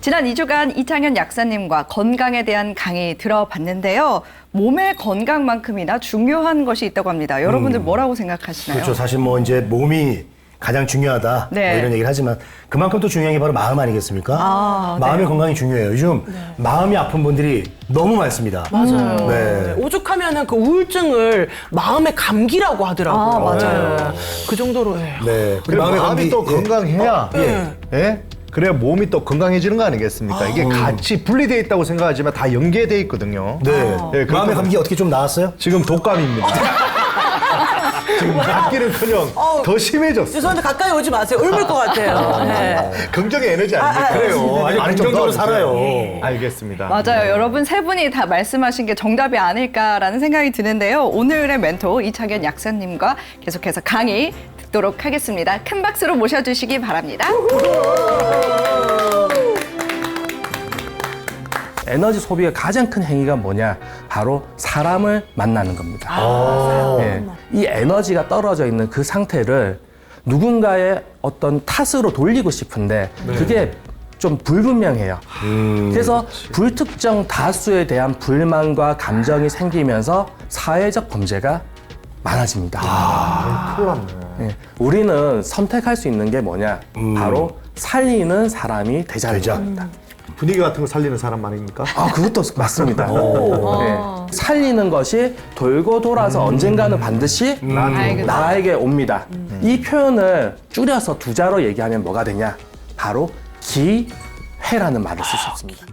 지난 2주간 이창현 약사님과 건강에 대한 강의 들어봤는데요. 몸의 건강만큼이나 중요한 것이 있다고 합니다. 여러분들 뭐라고 생각하시나요? 그렇죠. 사실 뭐 이제 몸이 가장 중요하다 네. 뭐 이런 얘기를 하지만 그만큼 또 중요한 게 바로 마음 아니겠습니까? 마음의 건강이 중요해요. 요즘 마음이 아픈 분들이 너무 많습니다. 맞아요. 네. 오죽하면은 그 우울증을 마음의 감기라고 하더라고요. 맞아요. 네. 그 정도로 해요. 네. 그리고 마음이 감기, 또 건강해야 예? 그래야 몸이 또 건강해지는 거 아니겠습니까? 이게 같이 분리되어 있다고 생각하지만 다 연계되어 있거든요. 네. 예, 마음의 그렇다고 감기 어떻게 좀 나았어요? 지금 독감입니다. 지금 낫기는커녕 더 심해졌어. 죄송한데 가까이 오지 마세요. 읊을 것 같아요. 네. 긍정의 에너지 아닙니까? 그래요. 아주 많이 좀 긍정적으로 도와주세요. 살아요. 알겠습니다. 맞아요. 여러분 세 분이 다 말씀하신 게 정답이 아닐까라는 생각이 드는데요. 오늘의 멘토 이창현 약사님과 계속해서 강의 듣도록 하겠습니다. 큰 박수로 모셔주시기 바랍니다. 에너지 소비의 가장 큰 행위가 뭐냐? 바로 사람을 만나는 겁니다. 예, 이 에너지가 떨어져 있는 그 상태를 누군가의 어떤 탓으로 돌리고 싶은데 그게 좀 불분명해요. 그래서 불특정 다수에 대한 불만과 감정이 생기면서 사회적 범죄가 많아집니다. 큰일 났네. 예, 우리는 선택할 수 있는 게 뭐냐? 바로 살리는 사람이 되자는 겁니다. 분위기 같은 거 살리는 사람 아닙니까? 아, 그것도 맞습니다. 네. 살리는 것이 돌고 돌아서 언젠가는 반드시 나에게 옵니다. 이 표현을 줄여서 두 자로 얘기하면 뭐가 되냐? 바로 기회라는 말을 쓸 수 있습니다.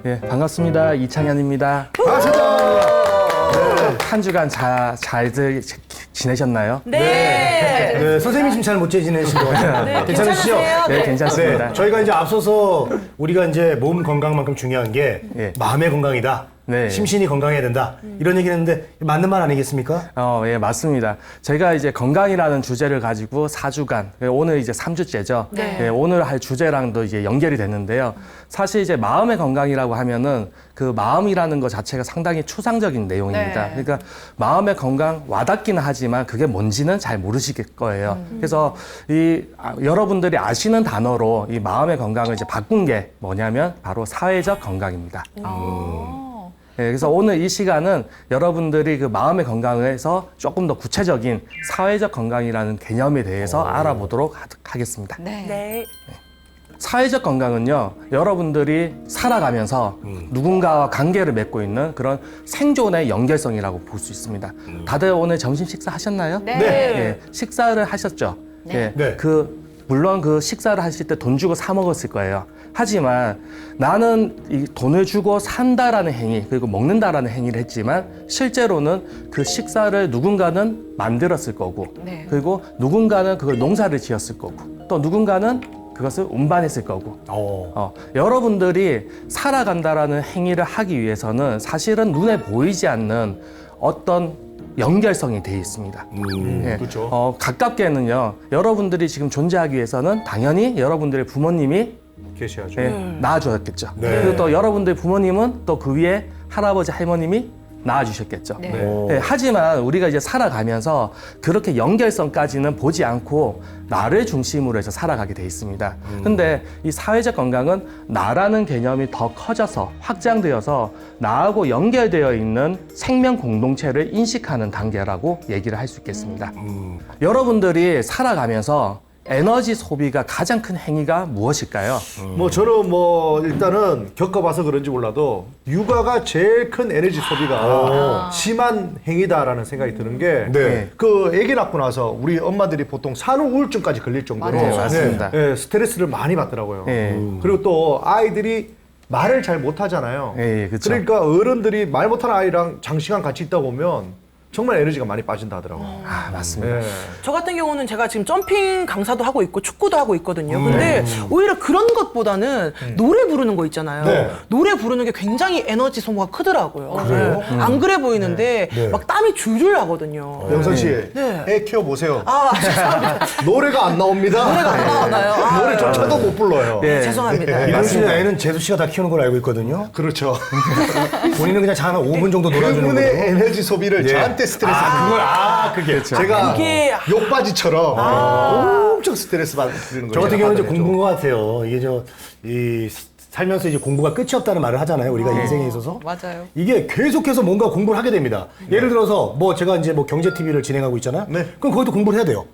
네, 반갑습니다. 이창현입니다. 한 주간 잘들 지내셨나요? 네. 네, 선생님이 지금 잘 못 지내신 것 같아요. 괜찮으시죠? 괜찮으세요? 네, 괜찮습니다. 네, 저희가 이제 앞서서 우리가 이제 몸 건강만큼 중요한 게 예. 마음의 건강이다. 네. 심신이 건강해야 된다. 이런 얘기를 했는데 맞는 말 아니겠습니까? 예, 맞습니다. 저희가 이제 건강이라는 주제를 가지고 4주간, 오늘 이제 3주째죠. 네. 예, 오늘 할 주제랑도 이제 연결이 됐는데요. 사실 이제 마음의 건강이라고 하면은 그 마음이라는 것 자체가 상당히 추상적인 내용입니다. 네. 그러니까 마음의 건강 와닿기는 하지만 그게 뭔지는 잘 모르실 거예요. 그래서 여러분들이 아시는 단어로 이 마음의 건강을 이제 바꾼 게 뭐냐면 바로 사회적 건강입니다. 네, 그래서 오늘 이 시간은 여러분들이 그 마음의 건강에서 조금 더 구체적인 사회적 건강이라는 개념에 대해서 알아보도록 하겠습니다. 네. 네. 사회적 건강은요, 여러분들이 살아가면서 누군가와 관계를 맺고 있는 그런 생존의 연결성이라고 볼 수 있습니다. 다들 오늘 점심 식사 하셨나요? 네. 예, 식사를 하셨죠? 예, 네. 물론 그 식사를 하실 때 돈 주고 사 먹었을 거예요. 하지만 나는 이 돈을 주고 산다라는 행위, 그리고 먹는다라는 행위를 했지만 실제로는 그 식사를 누군가는 만들었을 거고, 네. 그리고 누군가는 그걸 농사를 지었을 거고, 또 누군가는 그것을 운반했을 거고. 여러분들이 살아간다라는 행위를 하기 위해서는 사실은 눈에 보이지 않는 어떤 연결성이 되어 있습니다. 예. 그렇죠. 가깝게는요, 여러분들이 지금 존재하기 위해서는 당연히 여러분들의 부모님이 계셔야죠. 낳아주셨겠죠. 네. 그리고 또 여러분들의 부모님은 또 그 위에 할아버지, 할머님이 낳아주셨겠죠. 네. 예, 하지만 우리가 이제 살아가면서 그렇게 연결성까지는 보지 않고 나를 중심으로 해서 살아가게 돼 있습니다. 근데 이 사회적 건강은 나라는 개념이 더 커져서 확장되어서 나하고 연결되어 있는 생명 공동체를 인식하는 단계라고 얘기를 할 수 있겠습니다. 여러분들이 살아가면서 에너지 소비가 가장 큰 행위가 무엇일까요? 뭐 저는 뭐 일단은 겪어봐서 그런지 몰라도 육아가 제일 큰 에너지 소비가 심한 행위다라는 생각이 드는 게 네. 그 아기 낳고 나서 우리 엄마들이 보통 산후 우울증까지 걸릴 정도로 맞아요. 맞습니다. 예, 스트레스를 많이 받더라고요. 예. 그리고 또 아이들이 말을 잘 못하잖아요. 예, 그쵸. 그러니까 어른들이 말 못하는 아이랑 장시간 같이 있다 보면 정말 에너지가 많이 빠진다 하더라고요. 아, 맞습니다. 예. 저 같은 경우는 제가 지금 점핑 강사도 하고 있고 축구도 하고 있거든요. 근데 오히려 그런 것보다는 노래 부르는 거 있잖아요. 네. 노래 부르는 게 굉장히 에너지 소모가 크더라고요. 그래요? 네. 안 그래 보이는데 네. 막 땀이 줄줄 나거든요. 영선 씨, 네. 애 키워 보세요. 아, 죄송합니다. 노래가 안 나옵니다. 노래가 안 나오나요? 아, 노래조차도 못 불러요. 네. 죄송합니다. 이런 씨는 애는 재수 씨가 다 키우는 걸로 알고 있거든요. 그렇죠. 본인은 그냥 한 5분 정도 놀아주는 거고. 그분의 에너지 소비를 예. 저한테 스트레스 그게. 제가 그게- 욕바지처럼 엄청 스트레스 받는 거예요. 저 같은 경우는 이제 공부인 것 같아요. 이게 살면서 이제 공부가 끝이 없다는 말을 하잖아요. 우리가 인생에 있어서. 맞아요. 이게 계속해서 뭔가 공부를 하게 됩니다. 예를 들어서 뭐 제가 이제 뭐 경제 TV를 진행하고 있잖아요. 네. 그럼 거기도 공부를 해야 돼요.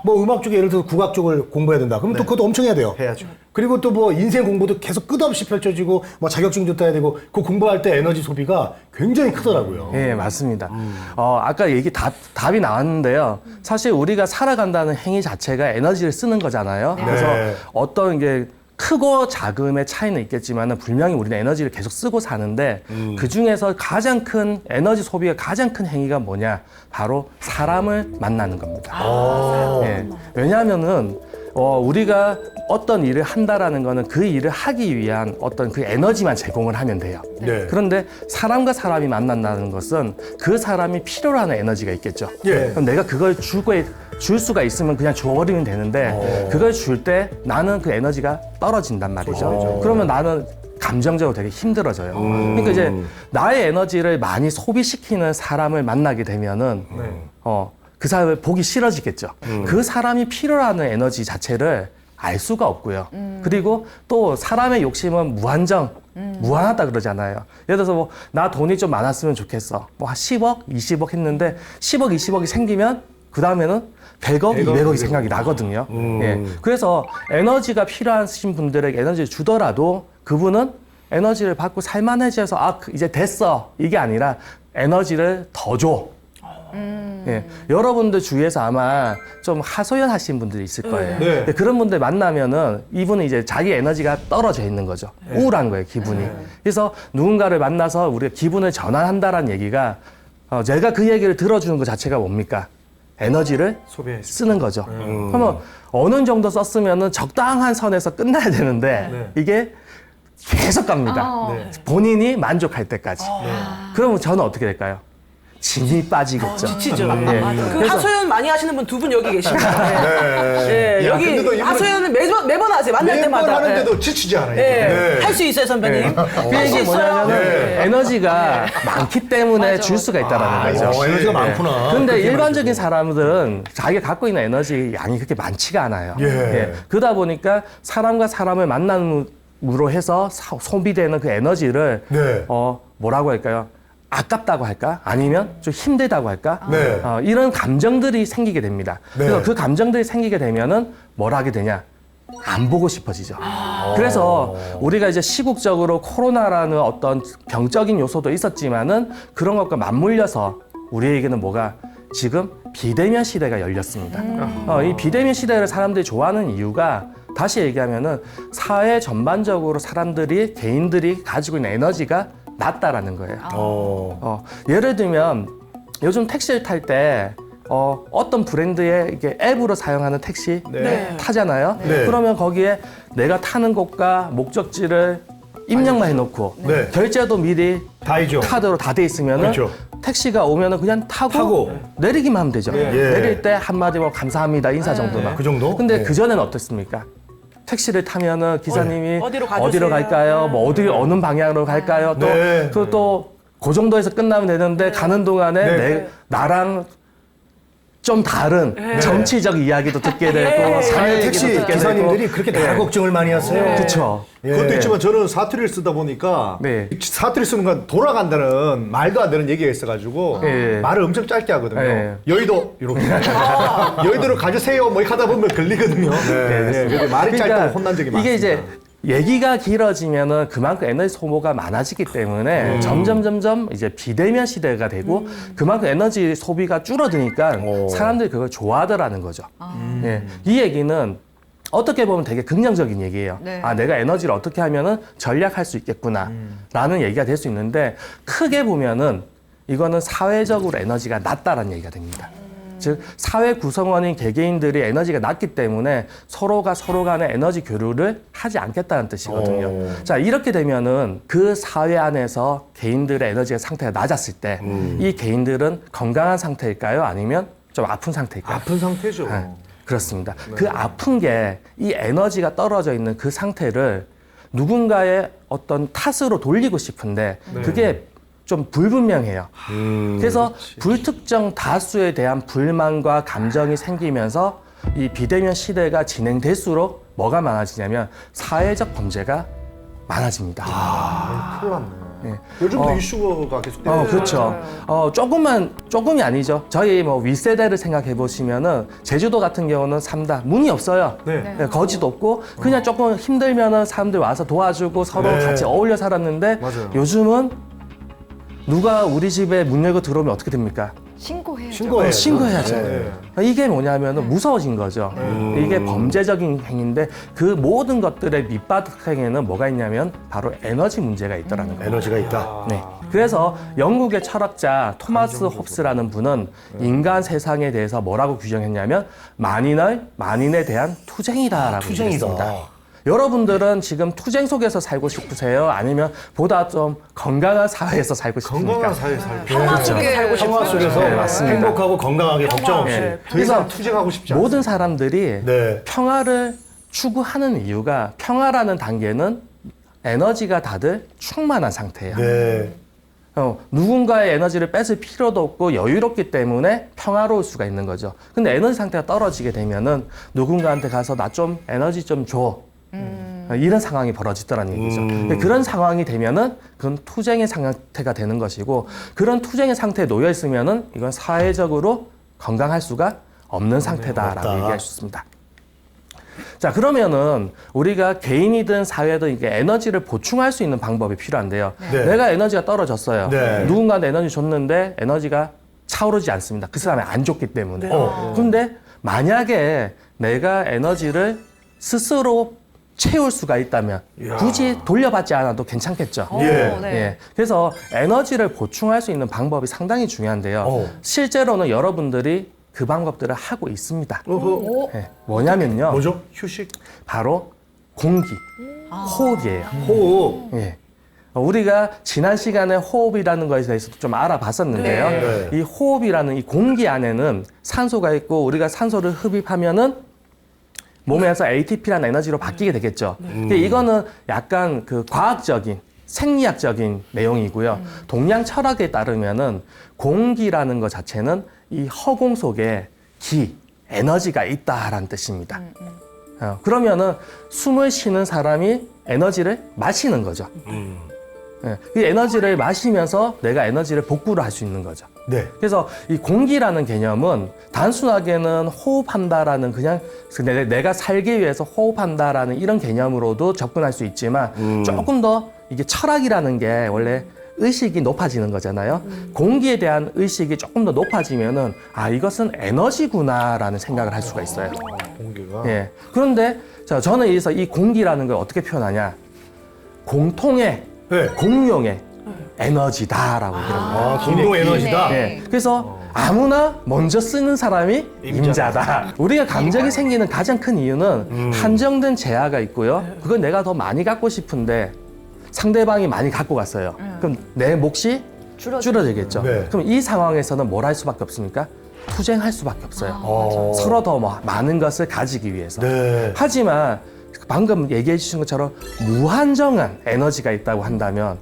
뭐 음악 쪽에 예를 들어서 국악 쪽을 공부해야 된다. 그럼 또 그것도 엄청 해야 돼요. 해야죠. 그리고 또 뭐 인생 공부도 계속 끝없이 펼쳐지고 뭐 자격증도 따야 되고 그 공부할 때 에너지 소비가 굉장히 크더라고요. 예, 맞습니다. 아까 답이 나왔는데요. 사실 우리가 살아간다는 행위 자체가 에너지를 쓰는 거잖아요. 그래서 네. 어떤 게 크고 작음의 차이는 있겠지만 분명히 우리는 에너지를 계속 쓰고 사는데 그 중에서 가장 큰 에너지 소비가 가장 큰 행위가 뭐냐? 바로 사람을 만나는 겁니다. 예, 왜냐하면은 우리가 어떤 일을 한다라는 거는 그 일을 하기 위한 어떤 그 에너지만 제공을 하면 돼요. 네. 그런데 사람과 사람이 만난다는 것은 그 사람이 필요로 하는 에너지가 있겠죠. 예. 그럼 내가 그걸 줄 수가 있으면 그냥 줘버리면 되는데 그걸 줄 때 나는 그 에너지가 떨어진단 말이죠. 그러면 나는 감정적으로 되게 힘들어져요. 그러니까 이제 나의 에너지를 많이 소비시키는 사람을 만나게 되면은 그 사람을 보기 싫어지겠죠. 그 사람이 필요로 하는 에너지 자체를 알 수가 없고요. 그리고 또 사람의 욕심은 무한하다 그러잖아요. 예를 들어서 뭐 나 돈이 좀 많았으면 좋겠어. 뭐 한 10억, 20억 했는데 10억, 20억이 생기면 그 다음에는 100억, 200억이 생각이 나거든요. 예. 그래서 에너지가 필요하신 분들에게 에너지를 주더라도 그분은 에너지를 받고 살만해져서 이제 됐어. 이게 아니라 에너지를 더 줘. 예, 여러분들 주위에서 아마 좀 하소연 하신 분들이 있을 거예요. 네. 근데 그런 분들 만나면은 이분은 이제 자기 에너지가 떨어져 있는 거죠. 우울한 거예요, 기분이. 그래서 누군가를 만나서 우리가 기분을 전환한다라는 얘기가 제가 그 얘기를 들어주는 것 자체가 뭡니까? 에너지를 소비해야죠. 쓰는 거죠. 그러면 어느 정도 썼으면은 적당한 선에서 끝나야 되는데 이게 계속 갑니다. 네. 본인이 만족할 때까지. 그러면 저는 어떻게 될까요? 진이 빠지겠죠. 지치죠. 예. 그 그래서- 하소연 많이 하시는 분 두 분 여기 계십니다. 예, 야, 여기 근데도 이분은 하소연은 매번 하세요. 만날 매번 때마다. 하는데도 지치지 않아요. 예. 할 수 있어요, 선배님. 그 할 수 얘기 있어요. 뭐냐면은 에너지가 많기 때문에 줄 수가 있다라는 거죠. 에너지가 많구나. 근데 그렇게 일반적인 사람들은 자기가 갖고 있는 에너지 양이 그렇게 많지가 않아요. 예. 그러다 보니까 사람과 사람을 만남으로 해서 소비되는 그 에너지를 네. 뭐라고 할까요? 아깝다고 할까? 아니면 좀 힘들다고 할까? 네. 이런 감정들이 생기게 됩니다. 네. 그래서 그 감정들이 생기게 되면은 뭘 하게 되냐? 안 보고 싶어지죠. 그래서 우리가 이제 시국적으로 코로나라는 어떤 병적인 요소도 있었지만은 그런 것과 맞물려서 우리에게는 뭐가 지금 비대면 시대가 열렸습니다. 이 비대면 시대를 사람들이 좋아하는 이유가 다시 얘기하면은 사회 전반적으로 개인들이 가지고 있는 에너지가 낮다라는 거예요. 예를 들면 요즘 택시를 탈 때 어떤 브랜드의 이게 앱으로 사용하는 택시 네. 타잖아요. 네. 그러면 거기에 내가 타는 곳과 목적지를 입력만 해놓고 네. 결제도 미리 다 있죠. 카드로 다 돼 있으면은 그렇죠. 택시가 오면은 그냥 타고 내리기만 하면 되죠. 예. 내릴 때 한마디 뭐 감사합니다 인사 정도만. 그 정도? 근데 네. 그 전에는 어떻습니까? 택시를 타면은 기사님이 어디로 가주세요? 어디로 갈까요? 뭐 어느 방향으로 갈까요? 또 네. 그 정도에서 끝나면 되는데 가는 동안에 네. 나랑 좀 다른 정치적 이야기도 듣게 되고 네. 사회 얘기도 택시 듣게 기사님들이 되고 그렇게 다 걱정을 많이 하세요. 그렇죠. 예. 그것도 있지만 저는 사투리를 쓰다 보니까 네. 사투리 쓰는 건 돌아간다는 말도 안 되는 얘기가 있어가지고 네. 말을 엄청 짧게 하거든요. 네. 여의도 이렇게 여의도로 가주세요 뭐 이렇게 하다 보면 걸리거든요. 네. 그래서 말이 짧다고 혼난 적이 많습니다. 이게 이제 얘기가 길어지면은 그만큼 에너지 소모가 많아지기 때문에 점점 이제 비대면 시대가 되고 그만큼 에너지 소비가 줄어드니까 사람들이 그걸 좋아하더라는 거죠. 예. 이 얘기는 어떻게 보면 되게 긍정적인 얘기예요. 네. 내가 에너지를 어떻게 하면은 전략할 수 있겠구나 라는 얘기가 될 수 있는데 크게 보면은 이거는 사회적으로 에너지가 낮다라는 얘기가 됩니다. 즉 사회 구성원인 개개인들이 에너지가 낮기 때문에 서로가 서로 간의 에너지 교류를 하지 않겠다는 뜻이거든요. 자, 이렇게 되면은 그 사회 안에서 개인들의 에너지가 상태가 낮았을 때 이 개인들은 건강한 상태일까요? 아니면 좀 아픈 상태일까요? 아픈 상태죠. 네, 그렇습니다. 그 아픈 게 이 에너지가 떨어져 있는 그 상태를 누군가의 어떤 탓으로 돌리고 싶은데 그게 좀 불분명해요. 그래서 불특정 다수에 대한 불만과 감정이 생기면서 이 비대면 시대가 진행될수록 뭐가 많아지냐면 사회적 범죄가 많아집니다. 큰일 났네. 예. 요즘도 이슈가 계속 되고 그렇죠. 조금이 아니죠. 저희 뭐 윗세대를 생각해 보시면은 제주도 같은 경우는 산다. 문이 없어요. 네. 네, 거지도 없고 그냥 조금 힘들면은 사람들 와서 도와주고 서로 네. 같이 어울려 살았는데 맞아요. 요즘은 누가 우리 집에 문 열고 들어오면 어떻게 됩니까? 신고해야죠. 신고해야죠. 네. 이게 뭐냐면은 무서워진 거죠. 이게 범죄적인 행위인데 그 모든 것들의 밑바탕에는 뭐가 있냐면 바로 에너지 문제가 있더라는 거예요. 에너지가 있다. 네. 그래서 영국의 철학자 토마스 홉스라는 분은 인간 세상에 대해서 뭐라고 규정했냐면 만인에 대한 투쟁이다라고 투쟁이다. 규정했습니다. 여러분들은 지금 투쟁 속에서 살고 싶으세요? 아니면 보다 좀 건강한 사회에서 살고 싶습니까? 건강한 사회 살고 평화 속에서 살고 싶어요. 평화 속에서 네, 맞습니다. 행복하고 건강하게 걱정 없이. 네. 더 이상 투쟁하고 싶지 않습니다. 모든 사람들이 네. 평화를 추구하는 이유가 평화라는 단계는 에너지가 다들 충만한 상태예요. 네. 누군가의 에너지를 뺏을 필요도 없고 여유롭기 때문에 평화로울 수가 있는 거죠. 근데 에너지 상태가 떨어지게 되면은 누군가한테 가서 나 좀 에너지 좀 줘. 이런 상황이 벌어지더라는 얘기죠. 근데 그런 상황이 되면은 그건 투쟁의 상태가 되는 것이고 그런 투쟁의 상태에 놓여 있으면은 이건 사회적으로 건강할 수가 없는 상태다라고 없다. 얘기할 수 있습니다. 자, 그러면은 우리가 개인이든 사회든 이게 에너지를 보충할 수 있는 방법이 필요한데요. 네. 내가 에너지가 떨어졌어요. 네. 누군가한테 에너지 줬는데 에너지가 차오르지 않습니다. 그 사람이 안 줬기 때문에. 근데 만약에 내가 에너지를 스스로 채울 수가 있다면 굳이 돌려받지 않아도 괜찮겠죠. 예. 예. 그래서 에너지를 보충할 수 있는 방법이 상당히 중요한데요. 실제로는 여러분들이 그 방법들을 하고 있습니다. 예. 뭐냐면요. 뭐죠? 휴식. 바로 공기, 호흡이에요. 호흡. 예. 우리가 지난 시간에 호흡이라는 것에 대해서도 좀 알아봤었는데요. 네. 이 호흡이라는 이 공기 안에는 산소가 있고 우리가 산소를 흡입하면은 몸에서 ATP라는 에너지로 바뀌게 되겠죠. 근데 이거는 약간 그 과학적인 생리학적인 내용이고요. 동양 철학에 따르면은 공기라는 것 자체는 이 허공 속에 에너지가 있다라는 뜻입니다. 그러면은 숨을 쉬는 사람이 에너지를 마시는 거죠. 예, 이 에너지를 마시면서 내가 에너지를 복구를 할 수 있는 거죠. 네. 그래서 이 공기라는 개념은 단순하게는 호흡한다라는 그냥 내가 살기 위해서 호흡한다라는 이런 개념으로도 접근할 수 있지만 조금 더 이게 철학이라는 게 원래 의식이 높아지는 거잖아요. 공기에 대한 의식이 조금 더 높아지면은 아, 이것은 에너지구나라는 생각을 할 수가 있어요. 공기가. 예. 그런데 자, 저는 여기서 이 공기라는 걸 어떻게 표현하냐? 공통의 네. 공용의 에너지다라고 얘기합니다. 아, 공동 에너지다. 예. 그래서 아무나 먼저 쓰는 사람이 임자다. 우리가 감정이 생기는 가장 큰 이유는 한정된 재화가 있고요. 그건 내가 더 많이 갖고 싶은데 상대방이 많이 갖고 갔어요. 그럼 내 몫이 줄어들겠죠. 네. 그럼 이 상황에서는 뭘 할 수밖에 없습니까? 투쟁할 수밖에 없어요. 서로 더 많은 것을 가지기 위해서. 네. 하지만 방금 얘기해 주신 것처럼 무한정한 에너지가 있다고 한다면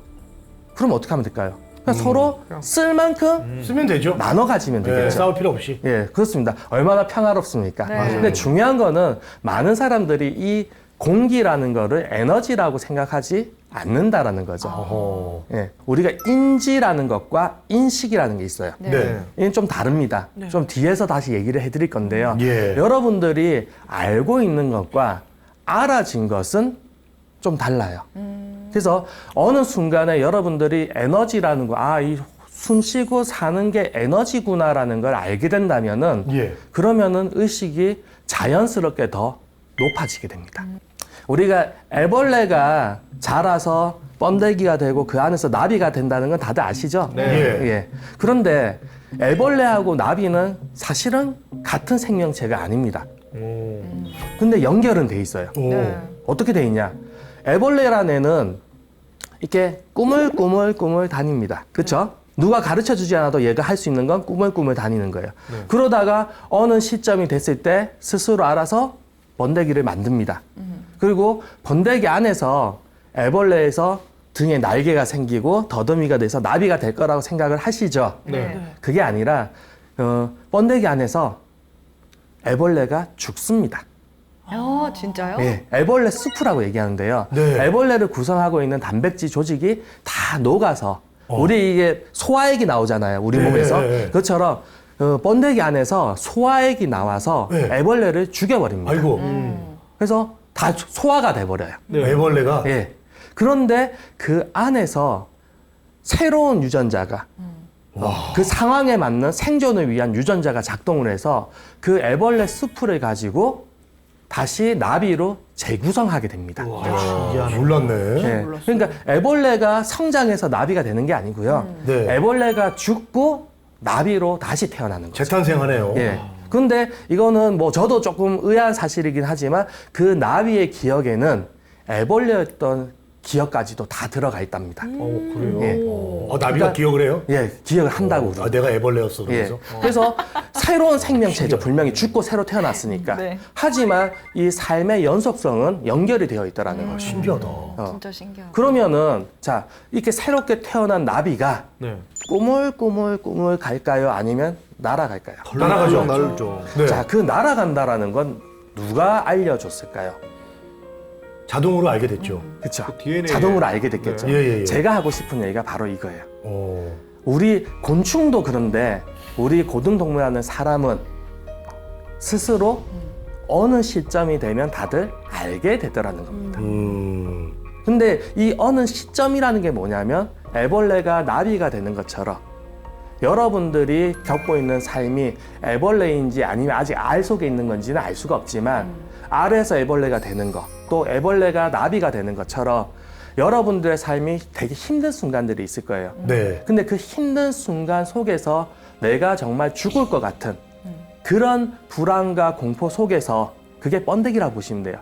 그럼 어떻게 하면 될까요? 그냥 서로 쓸 만큼 쓰면 되죠. 나눠 가지면 네, 되겠죠. 싸울 필요 없이. 예, 그렇습니다. 얼마나 평화롭습니까? 근데 중요한 거는 많은 사람들이 이 공기라는 거를 에너지라고 생각하지 않는다라는 거죠. 어허. 예, 우리가 인지라는 것과 인식이라는 게 있어요. 네. 이건 좀 다릅니다. 좀 뒤에서 다시 얘기를 해드릴 건데요. 예. 여러분들이 알고 있는 것과 알아진 것은 좀 달라요. 그래서 어느 순간에 여러분들이 에너지라는 거, 이 숨 쉬고 사는 게 에너지구나라는 걸 알게 된다면은 예. 그러면은 의식이 자연스럽게 더 높아지게 됩니다. 우리가 애벌레가 자라서 번데기가 되고 그 안에서 나비가 된다는 건 다들 아시죠? 네. 예. 그런데 애벌레하고 나비는 사실은 같은 생명체가 아닙니다. 근데 연결은 돼 있어요. 오. 네. 어떻게 돼 있냐? 애벌레라는 애는 이렇게 꾸물꾸물 다닙니다. 그렇죠? 누가 가르쳐 주지 않아도 얘가 할 수 있는 건 꾸물꾸물 다니는 거예요. 그러다가 어느 시점이 됐을 때 스스로 알아서 번데기를 만듭니다. 그리고 번데기 안에서 애벌레에서 등에 날개가 생기고 더듬이가 돼서 나비가 될 거라고 생각을 하시죠? 네. 그게 아니라 번데기 안에서 애벌레가 죽습니다. 진짜요? 예, 애벌레 수프라고 얘기하는데요. 네. 애벌레를 구성하고 있는 단백질 조직이 다 녹아서 우리 이게 소화액이 나오잖아요. 우리 네, 몸에서. 네. 그것처럼 번데기 안에서 소화액이 나와서 네. 애벌레를 죽여버립니다. 아이고. 그래서 다 소화가 돼버려요. 애벌레가. 예. 그런데 그 안에서 새로운 유전자가 그 상황에 맞는 생존을 위한 유전자가 작동을 해서 그 애벌레 수프를 가지고 다시 나비로 재구성하게 됩니다. 몰랐네. 예. 그러니까 애벌레가 성장해서 나비가 되는 게 아니고요. 네. 애벌레가 죽고 나비로 다시 태어나는 거죠. 재탄생하네요. 예. 근데 이거는 뭐 저도 조금 의아한 사실이긴 하지만 그 나비의 기억에는 애벌레였던 기억까지도 다 들어가 있답니다. 그래요? 예. 나비가 그러니까- 기억을 해요? 예, 기억을 한다고 아, 그러죠. 내가 애벌레였어. 예. 그래서. 그래서 새로운 생명체죠. 분명히 죽고 새로 태어났으니까. 네. 하지만 이 삶의 연속성은 연결이 되어 있다라는 거죠. 신기하다. 진짜 신기하다. 그러면은 자 이렇게 새롭게 태어난 나비가 네. 꾸물꾸물 갈까요? 아니면 날아갈까요? 날아가죠. 날죠. 네. 자, 그 날아간다라는 건 누가 알려줬을까요? 자동으로 알게 됐죠. 그렇죠. DNA. 자동으로 알게 됐겠죠. 네. 예. 제가 하고 싶은 얘기가 바로 이거예요. 어. 우리 곤충도 그런데 우리 고등동물하는 사람은 스스로 어느 시점이 되면 다들 알게 되더라는 겁니다. 근데 이 어느 시점이라는 게 뭐냐면 애벌레가 나비가 되는 것처럼 여러분들이 겪고 있는 삶이 애벌레인지 아니면 아직 알 속에 있는 건지는 알 수가 없지만 알에서 애벌레가 되는 것, 또 애벌레가 나비가 되는 것처럼 여러분들의 삶이 되게 힘든 순간들이 있을 거예요. 네. 근데 그 힘든 순간 속에서 내가 정말 죽을 것 같은 그런 불안과 공포 속에서 그게 번데기라고 보시면 돼요.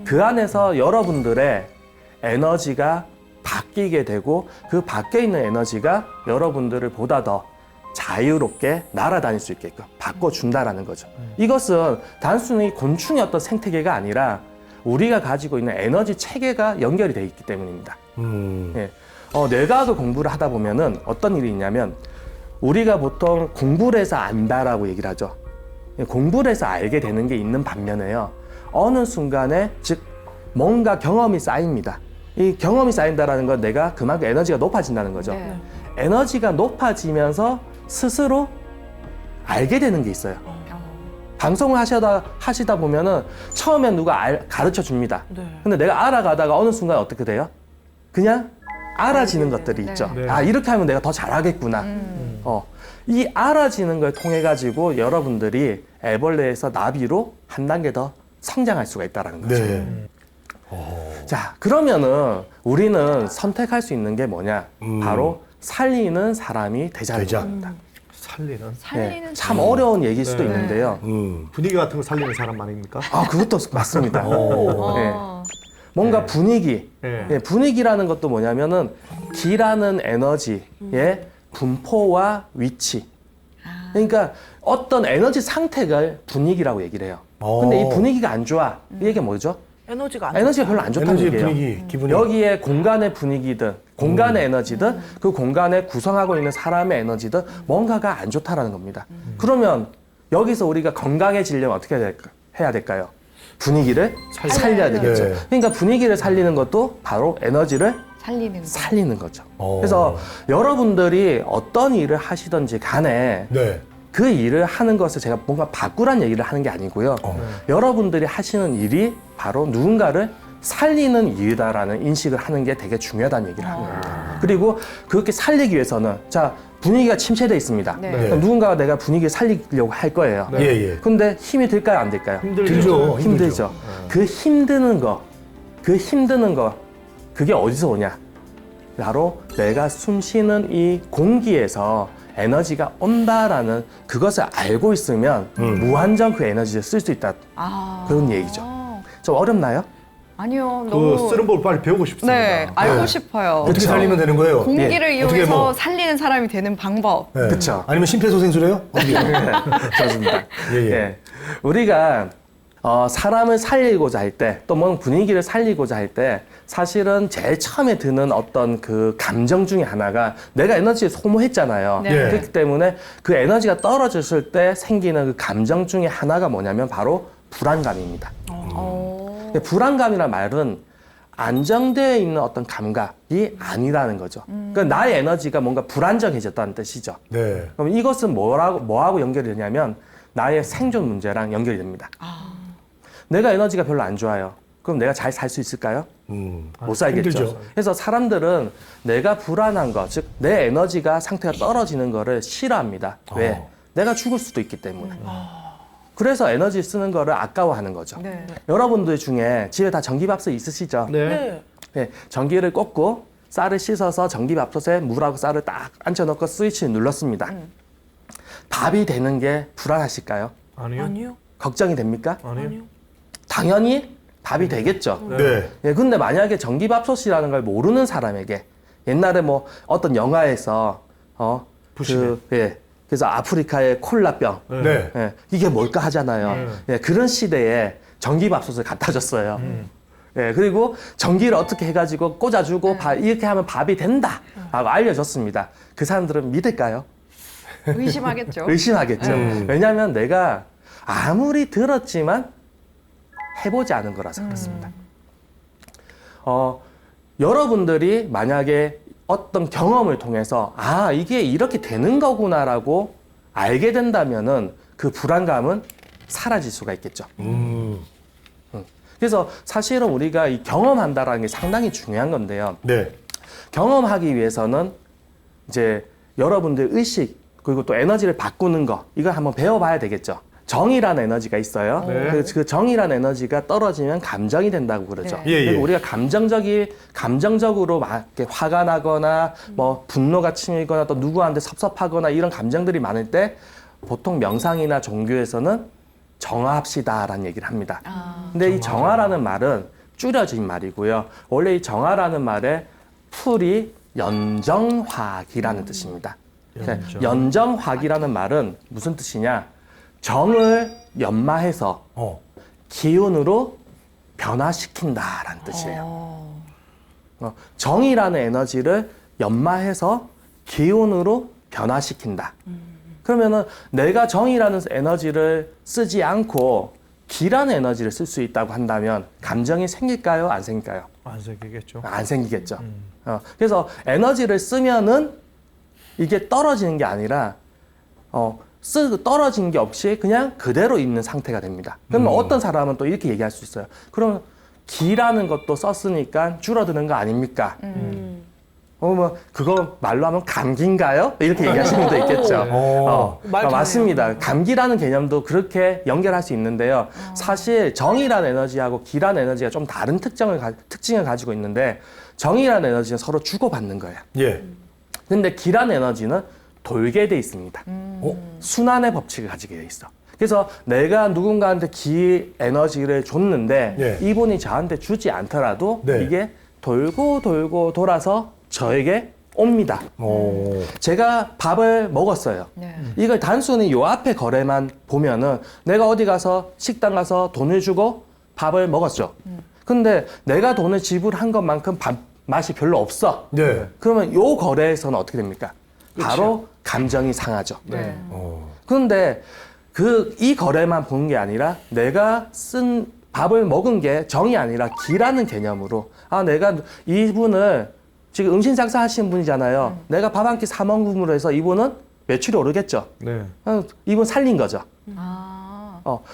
그 안에서 여러분들의 에너지가 바뀌게 되고 그 밖에 있는 에너지가 여러분들을 보다 더 자유롭게 날아다닐 수 있게끔 바꿔준다라는 거죠. 이것은 단순히 곤충의 어떤 생태계가 아니라 우리가 가지고 있는 에너지 체계가 연결이 되어 있기 때문입니다. 예. 뇌과학을 공부를 하다 보면은 어떤 일이 있냐면 우리가 보통 공부를 해서 안다라고 얘기를 하죠. 공부를 해서 알게 되는 게 있는 반면에요. 어느 순간에 즉 뭔가 경험이 쌓입니다. 이 경험이 쌓인다라는 건 내가 그만큼 에너지가 높아진다는 거죠. 네. 에너지가 높아지면서 스스로 알게 되는 게 있어요. 방송을 하시다 보면은 처음엔 누가 가르쳐 줍니다. 네. 근데 내가 알아가다가 어느 순간 어떻게 돼요? 그냥 알아지는 것들이 있죠. 네. 아, 이렇게 하면 내가 더 잘하겠구나. 이 알아지는 걸 통해 가지고 여러분들이 애벌레에서 나비로 한 단계 더 성장할 수가 있다는 거죠. 네. 자, 그러면은 우리는 선택할 수 있는 게 뭐냐? 바로 살리는 사람이 되자는 되자. 겁니다. 살리는 살리는 참 어려운 얘기일 수도 네. 있는데요. 분위기 같은 거 살리는 사람 아닙니까? 아, 그것도 맞습니다. 오. 네. 뭔가 분위기. 네. 예, 분위기라는 것도 뭐냐면은 기라는 에너지의 분포와 위치. 그러니까 어떤 에너지 상태가 분위기라고 얘기를 해요. 근데 이 분위기가 안 좋아. 이 얘기가 뭐죠? 에너지가 안 에너지가 별로 안 좋다는 에너지 얘기예요. 분위기, 기분이. 여기에 공간의 분위기든 공간의 에너지든 그 공간에 구성하고 있는 사람의 에너지든 뭔가가 안 좋다라는 겁니다. 그러면 여기서 우리가 건강해지려면 어떻게 해야 될까요? 분위기를 살려야 되겠죠. 네. 그러니까 분위기를 살리는 것도 바로 에너지를 살리는 거. 살리는 거죠. 어. 그래서 여러분들이 어떤 일을 하시든지 간에 네. 그 일을 하는 것을 제가 뭔가 바꾸란 얘기를 하는 게 아니고요. 여러분들이 하시는 일이 바로 누군가를 살리는 일이다라는 인식을 하는 게 되게 중요하다는 얘기를 하는 겁니다. 그리고 그렇게 살리기 위해서는 자 분위기가 침체돼 있습니다. 네. 그럼 누군가가 내가 분위기를 살리려고 할 거예요. 예, 예. 근데 힘이 들까요, 안 들까요? 들죠. 힘들죠. 그 힘드는 거, 그게 어디서 오냐? 바로 내가 숨 쉬는 이 공기에서 에너지가 온다라는 그것을 알고 있으면 무한정 그 에너지를 쓸 수 있다. 그런 얘기죠. 좀 어렵나요? 아니요, 그 너무. 쓰는 법을 빨리 배우고 싶습니다. 네, 알고 네. 싶어요. 어떻게 살리면 되는 거예요? 공기를 예. 어떻게 이용해서 뭐- 살리는 사람이 되는 방법. 네. 그쵸. 아니면 심폐소생술이에요? 어떻게? 좋습니다. 예, 예. 예. 우리가 사람을 살리고자 할 때, 또 뭔 분위기를 살리고자 할 때, 사실은 제일 처음에 드는 어떤 그 감정 중에 하나가 내가 에너지를 소모했잖아요. 네. 예. 그렇기 때문에 그 에너지가 떨어졌을 때 생기는 그 감정 중에 하나가 뭐냐면 바로 불안감입니다. 근데 불안감이란 말은 안정되어 있는 어떤 감각이 아니라는 거죠. 그러니까 나의 에너지가 뭔가 불안정해졌다는 뜻이죠. 네. 그럼 이것은 뭐하고 연결이 되냐면 나의 생존 문제랑 연결이 됩니다. 내가 에너지가 별로 안 좋아요. 그럼 내가 잘 살 수 있을까요? 못 살겠죠. 힘들죠. 그래서 사람들은 내가 불안한 것, 즉 내 에너지가 상태가 떨어지는 거를 싫어합니다. 왜? 내가 죽을 수도 있기 때문에. 그래서 에너지 쓰는 거를 아까워하는 거죠. 네. 여러분들 중에 집에 다 전기밥솥 있으시죠? 네. 네. 네, 전기를 꽂고 쌀을 씻어서 전기밥솥에 물하고 쌀을 딱 앉혀놓고 스위치를 눌렀습니다. 밥이 되는 게 불안하실까요? 아니요. 아니요. 걱정이 됩니까? 아니요. 아니요. 당연히 밥이 되겠죠. 네. 예, 근데 만약에 전기밥솥이라는 걸 모르는 사람에게 옛날에 뭐 어떤 영화에서 부시네. 그래서 아프리카의 콜라병 네. 예, 이게 뭘까 하잖아요. 예, 그런 시대에 전기밥솥을 갖다 줬어요. 예, 그리고 전기를 어떻게 해가지고 꽂아주고 이렇게 하면 밥이 된다라고 알려줬습니다. 그 사람들은 믿을까요? 의심하겠죠. 의심하겠죠. 왜냐하면 내가 아무리 들었지만 해보지 않은 거라서 그렇습니다. 여러분들이 만약에 어떤 경험을 통해서 이게 이렇게 되는 거구나라고 알게 된다면은 그 불안감은 사라질 수가 있겠죠. 그래서 사실은 우리가 이 경험한다라는 게 상당히 중요한 건데요. 네. 경험하기 위해서는 이제 여러분들 의식 그리고 또 에너지를 바꾸는 거 이걸 한번 배워봐야 되겠죠. 정이라는 에너지가 있어요. 네. 그 정이라는 에너지가 떨어지면 감정이 된다고 그러죠. 네. 예, 예. 그리고 우리가 감정적으로 막 이렇게 화가 나거나 뭐 분노가 치밀거나 또 누구한테 섭섭하거나 이런 감정들이 많을 때 보통 명상이나 종교에서는 정화합시다라는 얘기를 합니다. 근데 이 정화라는 말은 줄여진 말이고요. 원래 이 정화라는 말의 풀이 연정화기라는 뜻입니다. 연정화기라는 말은 무슨 뜻이냐? 정을 연마해서 기운으로 변화시킨다라는 뜻이에요. 정이라는 에너지를 연마해서 기운으로 변화시킨다. 그러면은 내가 정이라는 에너지를 쓰지 않고 기라는 에너지를 쓸 수 있다고 한다면 감정이 생길까요? 안 생길까요? 안 생기겠죠. 안 생기겠죠. 그래서 에너지를 쓰면은 이게 떨어지는 게 아니라 떨어진 게 없이 그냥 그대로 있는 상태가 됩니다. 그러면 어떤 사람은 또 이렇게 얘기할 수 있어요. 그럼 기라는 것도 썼으니까 줄어드는 거 아닙니까? 뭐 그거 말로 하면 감기인가요? 이렇게 얘기하시는 분도 있겠죠. 말 맞습니다. 감기라는 개념도 그렇게 연결할 수 있는데요. 사실 정이라는 에너지하고 기라는 에너지가 좀 다른 특징을 가지고 있는데 정이라는 에너지는 서로 주고받는 거예요. 예. 근데 기라는 에너지는 돌게 돼 있습니다. 순환의 법칙을 가지게 돼 있어. 그래서 내가 누군가한테 기 에너지를 줬는데 예. 이분이 저한테 주지 않더라도 네. 이게 돌고 돌고 돌아서 저에게 옵니다. 제가 밥을 먹었어요. 네. 이걸 단순히 요 앞에 거래만 보면은 내가 어디 가서 식당 가서 돈을 주고 밥을 먹었죠. 근데 내가 돈을 지불한 것만큼 밥 맛이 별로 없어. 네. 그러면 요 거래에서는 어떻게 됩니까? 바로 감정이 상하죠. 네. 그런데 이 거래만 보는 게 아니라 내가 쓴 밥을 먹은 게 정이 아니라 기라는 개념으로 내가 이분을 지금 음식 장사 하시는 분이잖아요. 내가 밥 한 끼 사 먹음으로 해서 이분은 매출이 오르겠죠. 네. 이분 살린 거죠.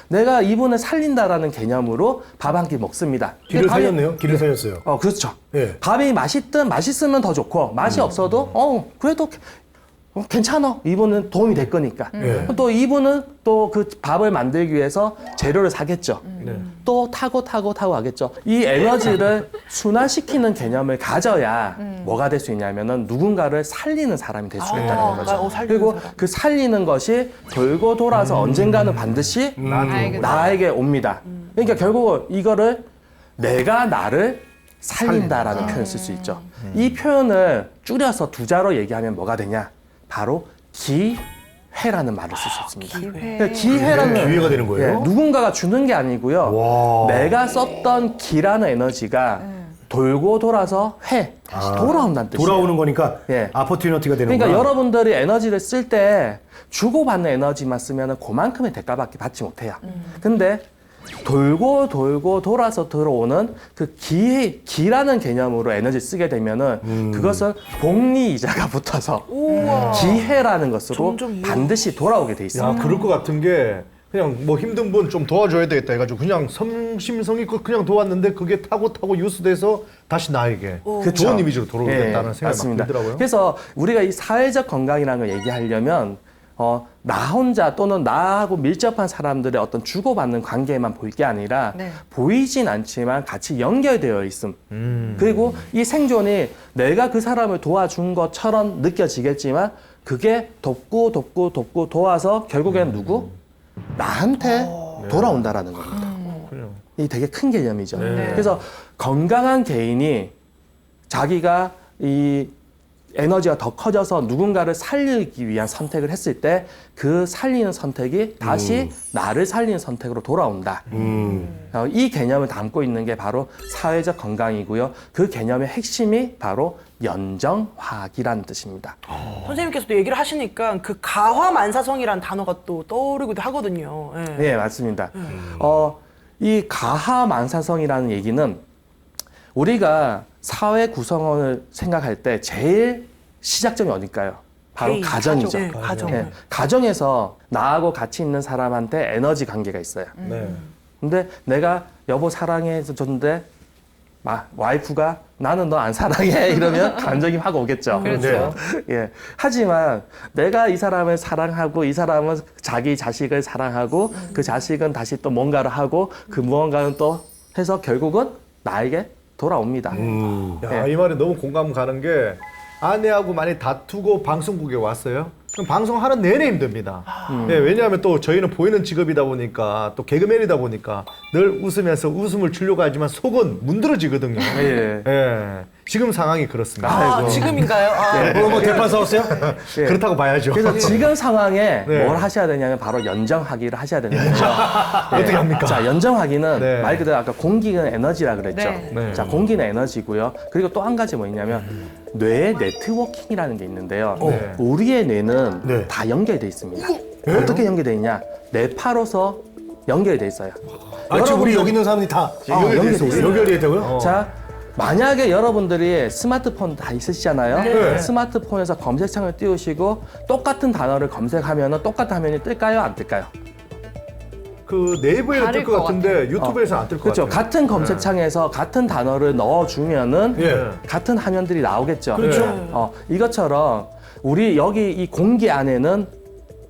내가 이분을 살린다라는 개념으로 밥 한 끼 먹습니다. 길을 밥이- 살렸네요. 길을 살렸어요. 그렇죠. 예. 밥이 맛있으면 더 좋고 맛이 없어도 그래도 괜찮아. 이분은 도움이 될 거니까. 또 이분은 또 그 밥을 만들기 위해서 재료를 사겠죠. 또 타고 가겠죠. 이 에너지를 순환시키는 개념을 가져야 뭐가 될 수 있냐면은 누군가를 살리는 사람이 될 수가 있다는 거죠. 살리는 그리고 사람. 그 살리는 것이 돌고 돌아서 언젠가는 반드시 나에게 옵니다. 그러니까 결국 이거를 내가 나를 살린다라는 표현을 쓸 수 있죠. 이 표현을 줄여서 두 자로 얘기하면 뭐가 되냐? 바로 기회라는 말을 쓸 수 있습니다. 그러니까 기회라는 기회가 되는 거예요? 누군가가 주는 게 아니고요. 와. 내가 썼던 기라는 에너지가 돌고 돌아서 다시 돌아온다는 뜻이에요. 돌아오는 거니까 예. 아포튜니티가 되는 그러니까 거야. 여러분들이 에너지를 쓸 때 주고받는 에너지만 쓰면 그만큼의 대가밖에 받지 못해요. 근데 돌고 돌아서 들어오는 그 기라는 개념으로 에너지를 쓰게 되면은 그것은 복리이자가 붙어서 기회라는 것으로 점점 이해가 반드시 돌아오게 돼 있습니다. 야, 그럴 것 같은 게 그냥 뭐 힘든 분 좀 도와줘야 되겠다 해가지고 그냥 성심성의껏 그냥 도왔는데 그게 타고 유스돼서 다시 나에게 그쵸. 좋은 이미지로 돌아오겠다는 생각이 막 맞습니다. 들더라고요. 그래서 우리가 이 사회적 건강이라는 걸 얘기하려면 나 혼자 또는 나하고 밀접한 사람들의 어떤 주고받는 관계만 볼 게 아니라 네. 보이진 않지만 같이 연결되어 있음. 그리고 이 생존이 내가 그 사람을 도와준 것처럼 느껴지겠지만 그게 돕고 도와서 결국엔 누구? 나한테 돌아온다라는 겁니다. 그래요. 이 되게 큰 개념이죠. 그래서 건강한 개인이 자기가 이 에너지가 더 커져서 누군가를 살리기 위한 선택을 했을 때 그 살리는 선택이 다시 나를 살리는 선택으로 돌아온다. 이 개념을 담고 있는 게 바로 사회적 건강이고요. 그 개념의 핵심이 바로 연정화학이라는 뜻입니다. 선생님께서 또 얘기를 하시니까 그 가화만사성이라는 단어가 또 떠오르기도 하거든요. 예. 네, 맞습니다. 이 가하만사성이라는 얘기는 우리가 사회 구성원을 생각할 때 제일 시작점이 어딜까요? 바로 개인, 가정이죠. 가족. 네, 가정. 네, 가정에서 나하고 같이 있는 사람한테 에너지 관계가 있어요. 네. 근데 내가 여보 사랑해서 줬는데 와이프가 나는 너 안 사랑해 이러면 감정이 확 오겠죠. 그렇죠. 예. 하지만 내가 이 사람을 사랑하고 이 사람은 자기 자식을 사랑하고 그 자식은 다시 또 뭔가를 하고 그 무언가는 또 해서 결국은 나에게 돌아옵니다. 야, 이 말에 너무 공감 가는 게 아내하고 많이 다투고 방송국에 왔어요. 그럼 방송하는 내내 힘듭니다. 네, 왜냐하면 또 저희는 보이는 직업이다 보니까 또 개그맨이다 보니까 늘 웃으면서 웃음을 주려고 하지만 속은 문드러지거든요. 예. 예. 지금 상황이 그렇습니다. 아, 지금인가요? 아, 뭐 대판 싸웠어요? 예. 그렇다고 봐야죠. 그래서 지금 상황에 네. 뭘 하셔야 되냐면 바로 연정하기를 하셔야 되는 거죠. 어떻게 합니까? 자, 연정하기는 네. 말 그대로 아까 공기는 에너지라 그랬죠. 네. 네. 자, 공기는 에너지고요. 그리고 또 한 가지 뭐 있냐면 뇌 네트워킹이라는 게 있는데요. 네. 우리의 뇌는 네. 다 연결돼 있습니다. 어떻게 연결돼 있냐? 뇌파로서 연결돼 있어요. 아, 지금 우리 여기 있는 사람들이 다 연결돼 있어요. 연결돼 있다고요? 자, 만약에 여러분들이 스마트폰 다 있으시잖아요. 네. 스마트폰에서 검색창을 띄우시고 똑같은 단어를 검색하면 똑같은 화면이 뜰까요? 안 뜰까요? 그 네이버에는 다를 뜰 것 것 같은데 유튜브에서 안 뜰 것 그렇죠. 같아요. 같은 검색창에서 같은 단어를 넣어주면은 예. 같은 화면들이 나오겠죠. 그렇죠. 이것처럼 우리 여기 이 공기 안에는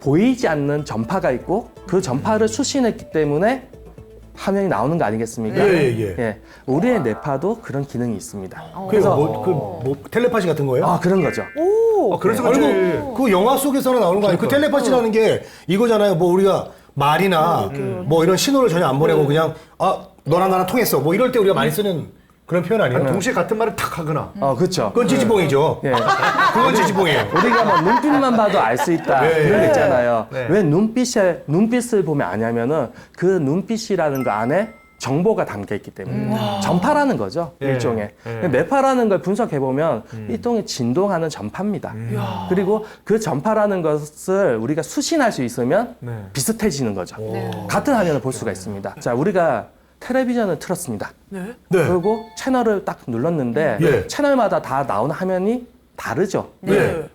보이지 않는 전파가 있고 그 전파를 수신했기 때문에 화면이 나오는 거 아니겠습니까? 예. 우리의 뇌파도 그런 기능이 있습니다. 그래서 뭐 텔레파시 같은 거예요? 그런 거죠. 그래서 아니, 그렇지. 그 영화 속에서는 나오는 거 아니에요? 그 텔레파시라는 게 이거잖아요. 뭐 우리가 말이나 뭐 이런 신호를 전혀 안 보내고 그냥 너랑 나랑 통했어. 뭐 이럴 때 우리가 많이 쓰는 그런 표현 아니에요? 동시에 같은 말을 탁 하거나. 그렇죠. 그건 찌찌뽕이죠. 예. 그건 찌찌뽕이에요. 우리가 뭐 눈빛만 봐도 알 수 있다 네. 그런 거 있잖아요. 네. 왜 눈빛을 보면 아냐면은 그 눈빛이라는 거 안에 정보가 담겨 있기 때문에 전파라는 거죠. 예. 일종의 예. 뇌파라는 걸 분석해 보면 일종의 진동하는 전파입니다. 그리고 그 전파라는 것을 우리가 수신할 수 있으면 네. 비슷해지는 거죠. 같은 화면을 볼 수가 있습니다. 자, 우리가 텔레비전을 틀었습니다. 네. 네. 그리고 채널을 딱 눌렀는데 예. 채널마다 다 나오는 화면이 다르죠. 네.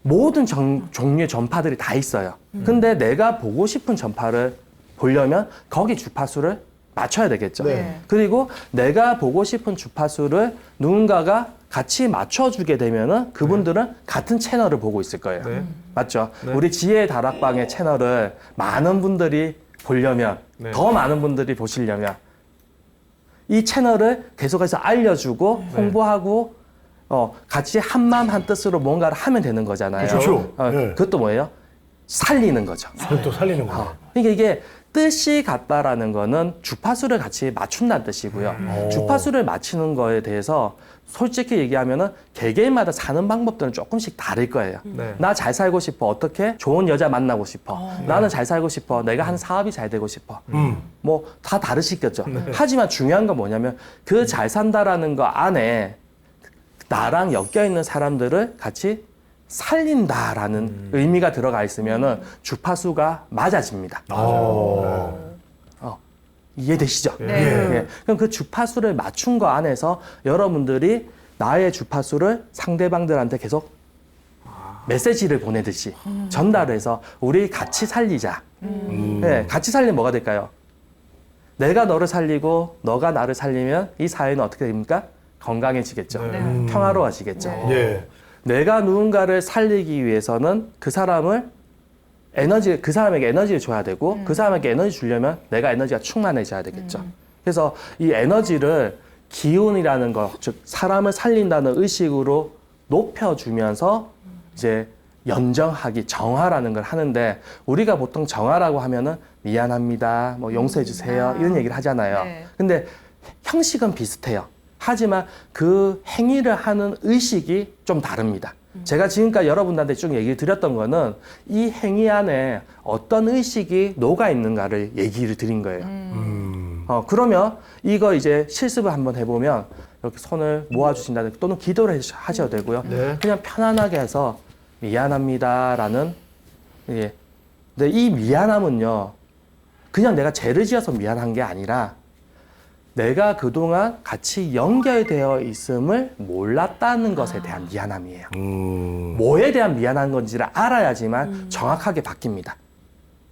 모든 종류의 전파들이 다 있어요. 근데 내가 보고 싶은 전파를 보려면 거기 주파수를 맞춰야 되겠죠. 네. 그리고 내가 보고 싶은 주파수를 누군가가 같이 맞춰주게 되면은 그분들은 같은 채널을 보고 있을 거예요. 네. 맞죠? 네. 우리 지혜의 다락방의 채널을 많은 분들이 보려면, 네. 더 많은 분들이 보시려면 이 채널을 계속해서 알려주고 홍보하고 같이 한마음 한뜻으로 뭔가를 하면 되는 거잖아요. 그렇죠. 네. 그것도 뭐예요? 살리는 거죠. 그걸 또 살리는 거예요. 그러니까 이게 뜻이 같다라는 거는 주파수를 같이 맞춘다는 뜻이고요. 주파수를 맞추는 거에 대해서 솔직히 얘기하면은 개개인마다 사는 방법들은 조금씩 다를 거예요. 네. 나 잘 살고 싶어. 어떻게? 좋은 여자 만나고 싶어. 나는 잘 살고 싶어. 내가 하는 사업이 잘 되고 싶어. 뭐 다 다르시겠죠. 하지만 중요한 건 뭐냐면 그 잘 산다라는 거 안에 나랑 엮여 있는 사람들을 같이 살린다라는 의미가 들어가 있으면은 주파수가 맞아집니다. 이해되시죠? 네. 예. 그럼 그 주파수를 맞춘 거 안에서 여러분들이 나의 주파수를 상대방들한테 계속 메시지를 보내듯이 전달해서 우리 같이 살리자. 네, 같이 살리면 뭐가 될까요? 내가 너를 살리고 너가 나를 살리면 이 사회는 어떻게 됩니까? 건강해지겠죠. 평화로워지겠죠. 예. 내가 누군가를 살리기 위해서는 그 사람에게 에너지를 줘야 되고 그 사람에게 에너지 주려면 내가 에너지가 충만해져야 되겠죠. 그래서 이 에너지를 기운이라는 것, 즉 사람을 살린다는 의식으로 높여주면서 이제 연정하기, 정화라는 걸 하는데 우리가 보통 정화라고 하면은 미안합니다, 뭐 용서해 주세요 이런 얘기를 하잖아요. 네. 근데 형식은 비슷해요. 하지만 그 행위를 하는 의식이 좀 다릅니다. 제가 지금까지 여러분들한테 쭉 얘기를 드렸던 거는 이 행위 안에 어떤 의식이 녹아 있는가를 얘기를 드린 거예요. 그러면 이거 이제 실습을 한번 해보면 이렇게 손을 모아주신다든지 또는 기도를 하셔도 되고요. 네. 그냥 편안하게 해서 미안합니다라는 예. 근데 이 미안함은요, 그냥 내가 죄를 지어서 미안한 게 아니라 내가 그동안 같이 연결되어 있음을 몰랐다는 것에 대한 미안함이에요. 뭐에 대한 미안한 건지를 알아야지만 정확하게 바뀝니다.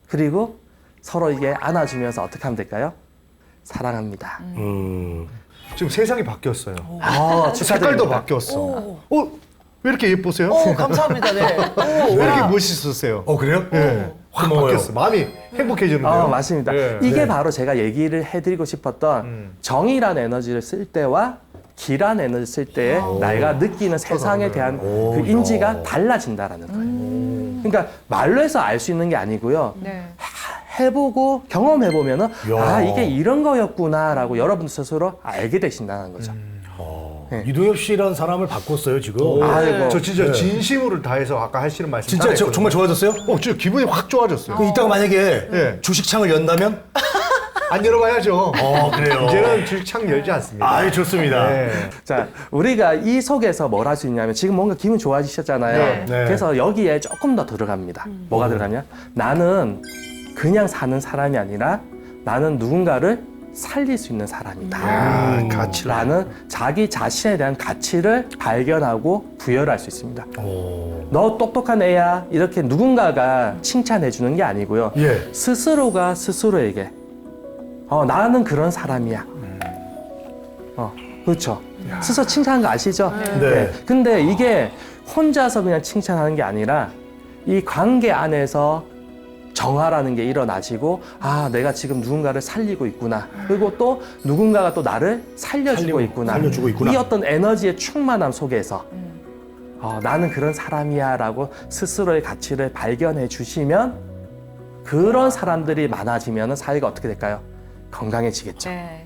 그리고 서로 이게 안아주면서 어떻게 하면 될까요? 사랑합니다. 지금 세상이 바뀌었어요. 축하드립니다. 색깔도 바뀌었어. 왜 이렇게 예쁘세요? 감사합니다. 네. 왜 이렇게 멋있으세요? 그래요? 네. 확 고마워요. 바뀌었어. 마음이 행복해지는데요. 맞습니다. 네. 이게 바로 제가 얘기를 해드리고 싶었던 정이란 에너지를 쓸 때와 기란 에너지 쓸 때에 내가 느끼는 세상에 대한 그 인지가 달라진다라는 거예요. 그러니까 말로 해서 알 수 있는 게 아니고요. 네. 해보고 경험해보면은 야. 이게 이런 거였구나라고 여러분 스스로 알게 되신다는 거죠. 네. 이동엽 씨라는 사람을 바꿨어요, 지금. 아이고. 저 진짜 네. 진심으로 다해서 아까 하시는 말씀 진짜 잘했거든요. 정말 좋아졌어요? 진짜 기분이 확 좋아졌어요. 그 이따가 만약에 네. 주식창을 연다면? 안 열어봐야죠. 그래요. 이제는 주식창 열지 않습니다. 아이, 좋습니다. 네. 자, 우리가 이 속에서 뭘 할 수 있냐면 지금 뭔가 기분 좋아지셨잖아요. 네. 네. 그래서 여기에 조금 더 들어갑니다. 뭐가 들어가냐? 나는 그냥 사는 사람이 아니라 나는 누군가를 살릴 수 있는 사람이다. 가치를. 라는 자기 자신에 대한 가치를 발견하고 부여를 할 수 있습니다. 너 똑똑한 애야. 이렇게 누군가가 칭찬해 주는 게 아니고요. 예. 스스로가 스스로에게 나는 그런 사람이야. 그렇죠. 스스로 칭찬하는 거 아시죠? 네. 근데 이게 혼자서 그냥 칭찬하는 게 아니라 이 관계 안에서 정화라는 게 일어나시고 내가 지금 누군가를 살리고 있구나. 그리고 또 누군가가 또 나를 살려주고 있구나. 살려주고 있구나. 이 어떤 에너지의 충만함 속에서 나는 그런 사람이야 라고 스스로의 가치를 발견해 주시면 그런 사람들이 많아지면 사회가 어떻게 될까요? 건강해지겠죠. 네.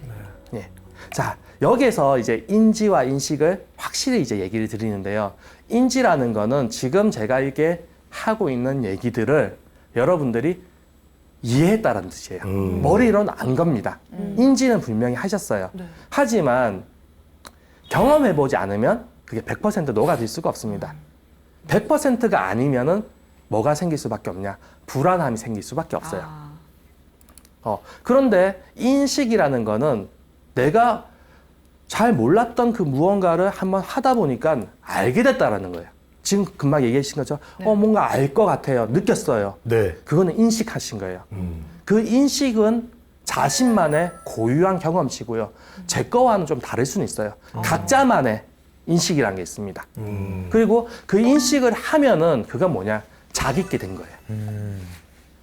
예. 자, 여기에서 이제 인지와 인식을 확실히 이제 얘기를 드리는데요. 인지라는 거는 지금 제가 이게 하고 있는 얘기들을 여러분들이 이해했다라는 뜻이에요. 머리로는 안 겁니다. 인지는 분명히 하셨어요. 하지만 경험해보지 않으면 그게 100% 녹아질 수가 없습니다. 100%가 아니면은 뭐가 생길 수밖에 없냐? 불안함이 생길 수밖에 없어요. 그런데 인식이라는 거는 내가 잘 몰랐던 그 무언가를 한번 하다 보니까 알게 됐다라는 거예요. 지금 금방 얘기하신 거죠. 뭔가 알 것 같아요. 느꼈어요. 네. 그거는 인식하신 거예요. 그 인식은 자신만의 고유한 경험치고요. 제 거와는 좀 다를 수는 있어요. 각자만의 인식이라는 게 있습니다. 그리고 그 인식을 하면은 그건 뭐냐? 자기 있게 된 거예요.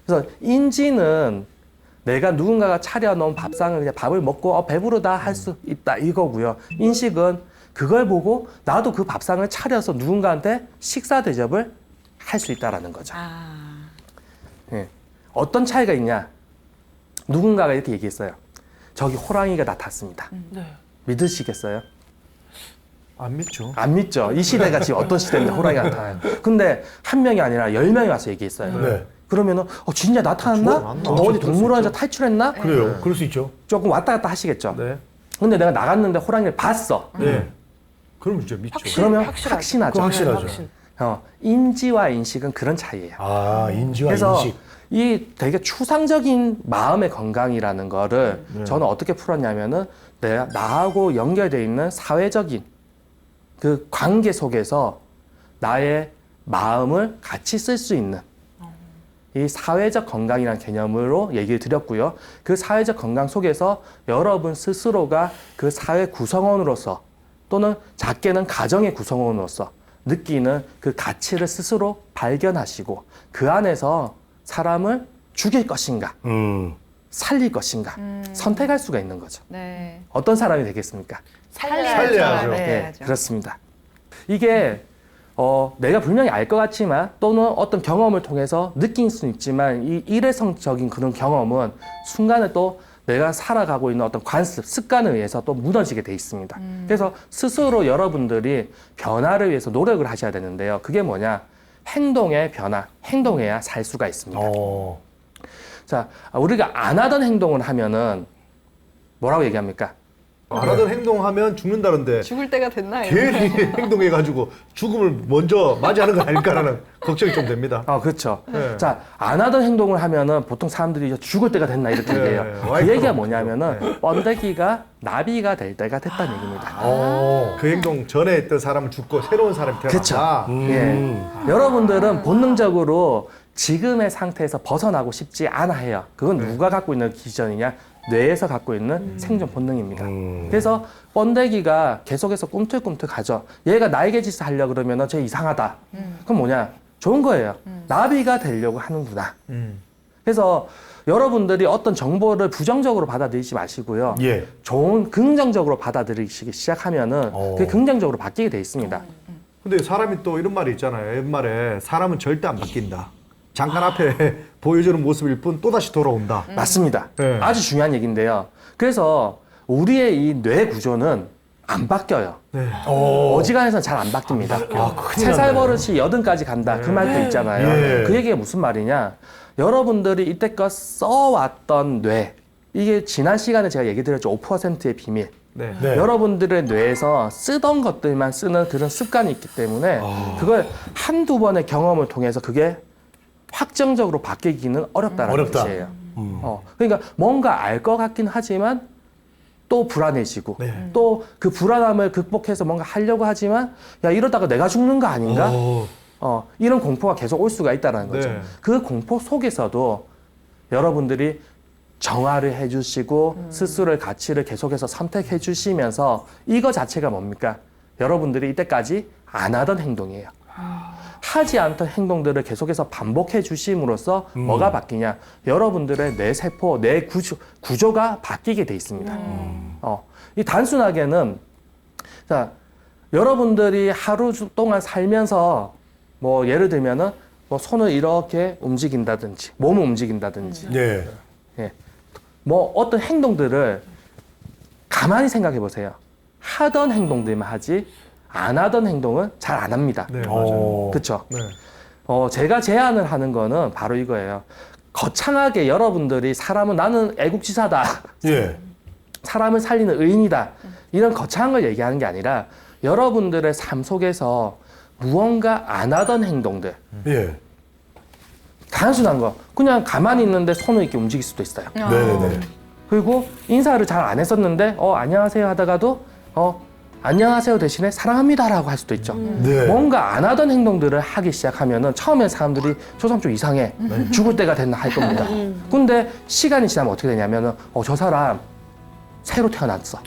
그래서 인지는 내가 누군가가 차려놓은 밥상을 그냥 밥을 먹고 배부르다 할 수 있다 이거고요. 인식은 그걸 보고 나도 그 밥상을 차려서 누군가한테 식사 대접을 할 수 있다라는 거죠. 예. 어떤 차이가 있냐? 누군가가 이렇게 얘기했어요. 저기 호랑이가 나탔습니다. 네. 믿으시겠어요? 안 믿죠. 안 믿죠. 이 시대가 지금 어떤 시대인데 호랑이가 나타나요. 근데 한 명이 아니라 10명이 와서 얘기했어요. 네. 그러면은 진짜 나타났나? 맞나? 너 어디 동물원에서 탈출했나? 그래요. 그럴 수 있죠. 조금 왔다 갔다 하시겠죠. 네. 근데 내가 나갔는데 호랑이를 봤어. 네. 그럼 이제 믿죠. 그러면 확실하죠. 확신하죠. 그거 확실하죠. 확신. 인지와 인식은 그런 차이예요. 아, 인지와 그래서 인식. 이 되게 추상적인 마음의 건강이라는 거를 저는 어떻게 풀었냐면은 내가 나하고 연결되어 있는 사회적인 그 관계 속에서 나의 마음을 같이 쓸 수 있는 이 사회적 건강이라는 개념으로 얘기를 드렸고요. 그 사회적 건강 속에서 여러분 스스로가 그 사회 구성원으로서 또는 작게는 가정의 구성원으로서 느끼는 그 가치를 스스로 발견하시고 그 안에서 사람을 죽일 것인가 살릴 것인가 선택할 수가 있는 거죠. 네. 어떤 사람이 되겠습니까? 살려야죠. 네, 그렇습니다. 이게 내가 분명히 알 것 같지만 또는 어떤 경험을 통해서 느낄 수는 있지만 이 일회성적인 그런 경험은 순간에 또 내가 살아가고 있는 어떤 관습, 습관에 의해서 또 무너지게 돼 있습니다. 그래서 스스로 여러분들이 변화를 위해서 노력을 하셔야 되는데요. 그게 뭐냐? 행동의 변화, 행동해야 살 수가 있습니다. 자, 우리가 안 하던 행동을 하면은 뭐라고 얘기합니까? 안 하던 행동하면 죽는다는데 죽을 때가 됐나? 괜히 행동해가지고 죽음을 먼저 맞이하는 거 아닐까라는 걱정이 좀 됩니다. 그렇죠. 네. 자, 안 하던 행동을 하면은 보통 사람들이 이제 죽을 때가 됐나 이렇게 네, 얘기해요. 그 와이프로 얘기가 그러죠. 뭐냐면은 번데기가 나비가 될 때가 됐다는 얘기입니다. 그 행동 전에 했던 사람은 죽고 새로운 사람이 태어난다. 예. 여러분들은 본능적으로 지금의 상태에서 벗어나고 싶지 않아 해요. 그건 누가 갖고 있는 기전이냐? 뇌에서 갖고 있는 생존 본능입니다. 그래서 번데기가 계속해서 꿈틀꿈틀 가죠. 얘가 날개짓을 하려고 그러면 쟤 이상하다. 그럼 뭐냐? 좋은 거예요. 나비가 되려고 하는구나. 그래서 여러분들이 어떤 정보를 부정적으로 받아들이지 마시고요. 예. 좋은 긍정적으로 받아들이기 시작하면은 그게 긍정적으로 바뀌게 돼 있습니다. 근데 사람이 또 이런 말이 있잖아요. 옛말에 사람은 절대 안 바뀐다. 잠깐 앞에 보여주는 모습일 뿐 또다시 돌아온다. 맞습니다. 네. 아주 중요한 얘기인데요. 그래서 우리의 이 뇌 구조는 안 바뀌어요. 네. 어지간해서는 잘 안 바뀝니다. 세 살 버릇이 80까지 간다. 그 말도 있잖아요. 예. 그 얘기가 무슨 말이냐. 여러분들이 이때껏 써왔던 뇌. 이게 지난 시간에 제가 얘기 드렸죠. 5%의 비밀. 네. 네. 여러분들의 뇌에서 쓰던 것들만 쓰는 그런 습관이 있기 때문에 그걸 한두 번의 경험을 통해서 그게 확정적으로 바뀌기는 어렵다는 어렵다. 뜻이에요. 그러니까 뭔가 알 것 같긴 하지만 또 불안해지고 네. 또 그 불안함을 극복해서 뭔가 하려고 하지만 야 이러다가 내가 죽는 거 아닌가? 이런 공포가 계속 올 수가 있다는 거죠. 네. 그 공포 속에서도 여러분들이 정화를 해주시고 스스로의 가치를 계속해서 선택해 주시면서 이거 자체가 뭡니까? 여러분들이 이때까지 안 하던 행동이에요. 하지 않던 행동들을 계속해서 반복해 주심으로써 뭐가 바뀌냐? 여러분들의 뇌 세포, 뇌 구조가 바뀌게 돼 있습니다. 이 단순하게는 자, 여러분들이 하루 동안 살면서 뭐 예를 들면은 뭐 손을 이렇게 움직인다든지 몸을 움직인다든지 네. 예. 뭐 어떤 행동들을 가만히 생각해 보세요. 하던 행동들만 하지 안 하던 행동은 잘 안 합니다. 네, 맞아요. 그렇죠? 네. 제가 제안을 하는 거는 바로 이거예요. 거창하게 여러분들이 사람은 나는 애국지사다. 예. 사람을 살리는 의인이다. 이런 거창한 걸 얘기하는 게 아니라 여러분들의 삶 속에서 무언가 안 하던 행동들. 예. 단순한 거. 그냥 가만히 있는데 손을 이렇게 움직일 수도 있어요. 네네네. 그리고 인사를 잘 안 했었는데 안녕하세요 하다가도 안녕하세요 대신에 사랑합니다라고 할 수도 있죠. 네. 뭔가 안 하던 행동들을 하기 시작하면은 처음엔 사람들이 저 사람 좀 이상해. 죽을 때가 됐나 할 겁니다. 근데 시간이 지나면 어떻게 되냐면은 저 사람 새로 태어났어.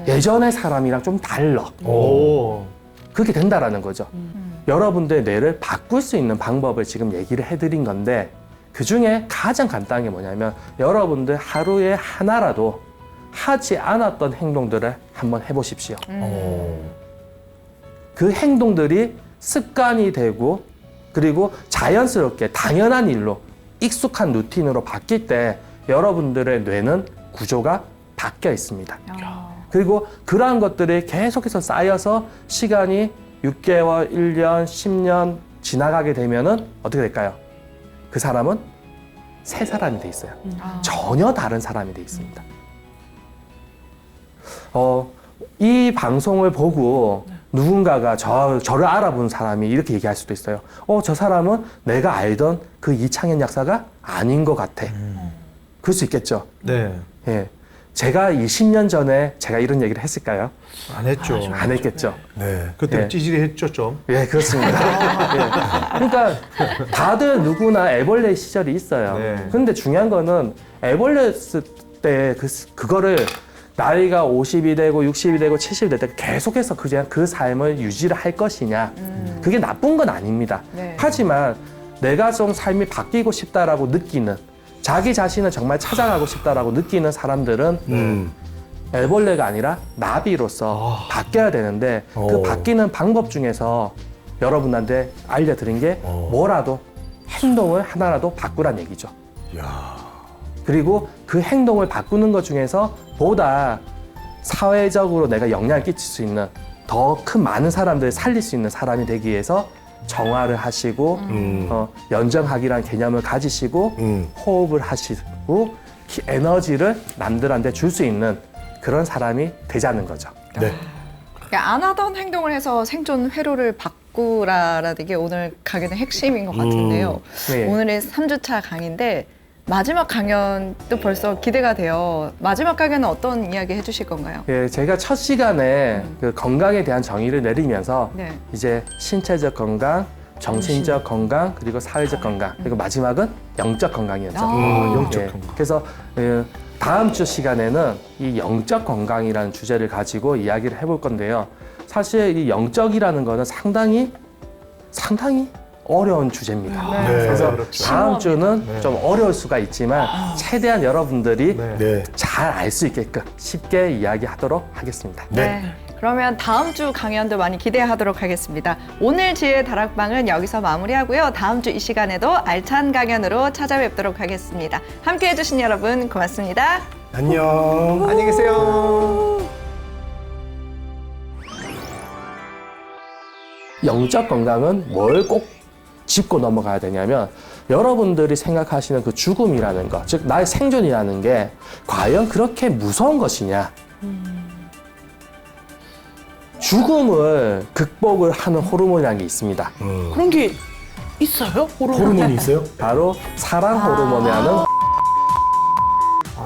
예전의 사람이랑 좀 달라. 오. 그렇게 된다라는 거죠. 여러분들의 뇌를 바꿀 수 있는 방법을 지금 얘기를 해드린 건데 그 중에 가장 간단한 게 뭐냐면 여러분들 하루에 하나라도 하지 않았던 행동들을 한번 해보십시오. 그 행동들이 습관이 되고 그리고 자연스럽게 당연한 일로 익숙한 루틴으로 바뀔 때 여러분들의 뇌는 구조가 바뀌어 있습니다. 그리고 그러한 것들이 계속해서 쌓여서 시간이 6개월, 1년, 10년 지나가게 되면은 어떻게 될까요? 그 사람은 새 사람이 돼 있어요. 전혀 다른 사람이 돼 있습니다. 이 방송을 보고 누군가가 저를 알아본 사람이 이렇게 얘기할 수도 있어요. 저 사람은 내가 알던 그 이창현 약사가 아닌 것 같아. 그럴 수 있겠죠. 네. 예. 제가 20년 전에 제가 이런 얘기를 했을까요? 안 했죠. 안 했겠죠. 네. 그때 네. 찌질했죠 좀. 예, 그렇습니다. 예. 그러니까 다들 누구나 애벌레 시절이 있어요. 네. 근데 중요한 거는 애벌레 때 그거를 나이가 50이 되고 60이 되고 70이 될 때 계속해서 그냥 그 삶을 유지를 할 것이냐. 그게 나쁜 건 아닙니다. 네. 하지만 내가 좀 삶이 바뀌고 싶다라고 느끼는 자기 자신을 정말 찾아가고 싶다라고 느끼는 사람들은 애벌레가 아니라 나비로서 바뀌어야 되는데 그 바뀌는 방법 중에서 여러분한테 알려드린 게 뭐라도 행동을 하나라도 바꾸란 얘기죠. 그리고 그 행동을 바꾸는 것 중에서 보다 사회적으로 내가 영향을 끼칠 수 있는 더 큰 많은 사람들을 살릴 수 있는 사람이 되기 위해서 정화를 하시고 연정학이라는 개념을 가지시고 호흡을 하시고 에너지를 남들한테 줄 수 있는 그런 사람이 되자는 거죠. 네. 그러니까 안 하던 행동을 해서 생존 회로를 바꾸라라는 게 오늘 강연의 핵심인 것 같은데요. 네. 오늘의 3주차 강의인데 마지막 강연도 벌써 기대가 돼요. 마지막 강연은 어떤 이야기 해주실 건가요? 예, 제가 첫 시간에 그 건강에 대한 정의를 내리면서 네. 이제 신체적 건강, 정신적 건강, 그리고 사회적 건강, 그리고 마지막은 영적 건강이었죠. 영적 예, 건강. 그래서 다음 주 시간에는 이 영적 건강이라는 주제를 가지고 이야기를 해볼 건데요. 사실 이 영적이라는 거는 상당히 어려운 주제입니다. 네. 그래서 그렇죠. 다음 주는 좀 어려울 수가 있지만 최대한 여러분들이 네. 잘 알 수 있게끔 쉽게 이야기하도록 하겠습니다. 네. 그러면 다음 주 강연도 많이 기대하도록 하겠습니다. 오늘 지혜의 다락방은 여기서 마무리하고요. 다음 주 이 시간에도 알찬 강연으로 찾아뵙도록 하겠습니다. 함께해 주신 여러분 고맙습니다. 안녕. 안녕히 계세요. 영적 건강은 뭘 꼭 짚고 넘어가야 되냐면 여러분들이 생각하시는 그 죽음이라는 것, 즉 나의 생존이라는 게 과연 그렇게 무서운 것이냐. 죽음을 극복을 하는 호르몬이라는 게 있습니다. 그런 게 있어요? 호르몬이 있어요? 바로 사랑 호르몬이라는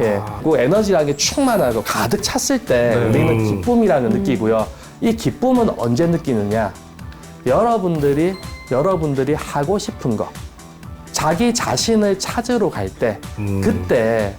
예, 그 에너지라는 게 충만하고 가득 찼을 때 우리는 기쁨이라는 걸 느끼고요. 이 기쁨은 언제 느끼느냐? 여러분들이 하고 싶은 거, 자기 자신을 찾으러 갈 때, 그때